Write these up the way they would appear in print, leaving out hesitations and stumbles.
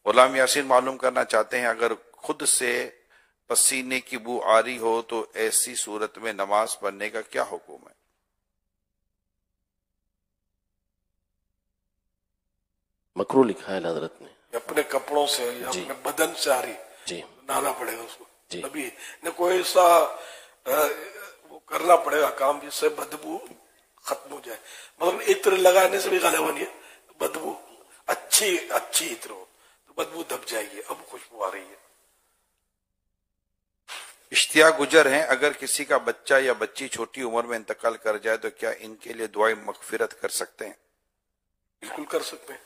غلام یاسین معلوم کرنا چاہتے ہیں اگر خود سے پسینے کی بو آ رہی ہو تو ایسی صورت میں نماز پڑھنے کا کیا حکم ہے؟ مکروہ لکھا ہے حضرت نے. اپنے کپڑوں سے یا اپنے بدن سے آ رہی جی نہانا پڑے گا اس کو. جی ابھی نہ کوئی ایسا وہ کرنا پڑے گا کام جس سے بدبو ختم ہو جائے. مطلب عطر لگانے سے بھی غالباً نہیں ہے، بدبو اچھی عطر ہو تو بدبو دب جائے گی، اب خوشبو آ رہی ہے. اشتیاق گجر ہیں، اگر کسی کا بچہ یا بچی چھوٹی عمر میں انتقال کر جائے تو کیا ان کے لیے دعائیں مغفرت کر سکتے ہیں؟ بالکل کر سکتے ہیں.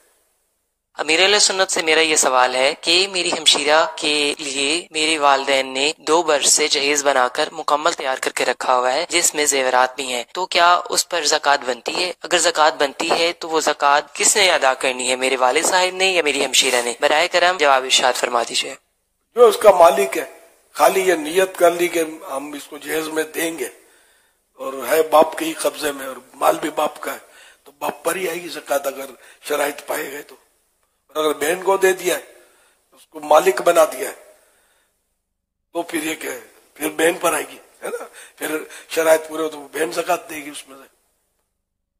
امیر علیہ سنت سے میرا یہ سوال ہے کہ میری ہمشیرہ کے لیے میرے والدین نے 2 برس سے جہیز بنا کر مکمل تیار کر کے رکھا ہوا ہے جس میں زیورات بھی ہیں، تو کیا اس پر زکوٰۃ بنتی ہے؟ اگر زکوٰۃ بنتی ہے تو وہ زکوٰۃ کس نے ادا کرنی ہے، میرے والد صاحب نے یا میری ہمشیرہ نے؟ برائے کرم جواب ارشاد فرما دیجیے. جو اس کا مالک ہے، خالی یہ نیت کر لی کہ ہم اس کو جہیز میں دیں گے اور ہے باپ کے ہی قبضے میں اور مال بھی باپ کا ہے تو باپ پر ہی آئے گی زکوٰۃ اگر شرائط پائے گئے تو. اور اگر بہن کو دے دیا ہے، اس کو مالک بنا دیا ہے تو پھر یہ کہ پھر بہن پر آئے گی، ہے نا. پھر شرائط پورے ہو تو بہن زکوٰۃ دے گی اس میں سے.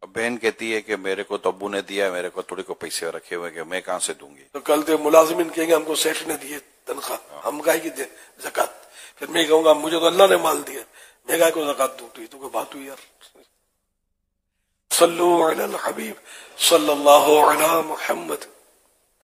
اب بہن کہتی ہے کہ میرے کو تو ابو نے دیا، میرے کو تھوڑے کو پیسے رکھے ہوئے کہ میں کہاں سے دوں گی. تو کل تو ملازمین کہیں گے ہم کو سیٹ نے دیے تنخواہ، ہم کہے گی دے زکوٰۃ. پھر میں کہوں گا مجھے تو اللہ نے مال دیا، میں کہا کو زکوٰۃ دوں. تو کوئی بات ہوئی یار. صلو علی الحبیب صلی اللہ علی محمد.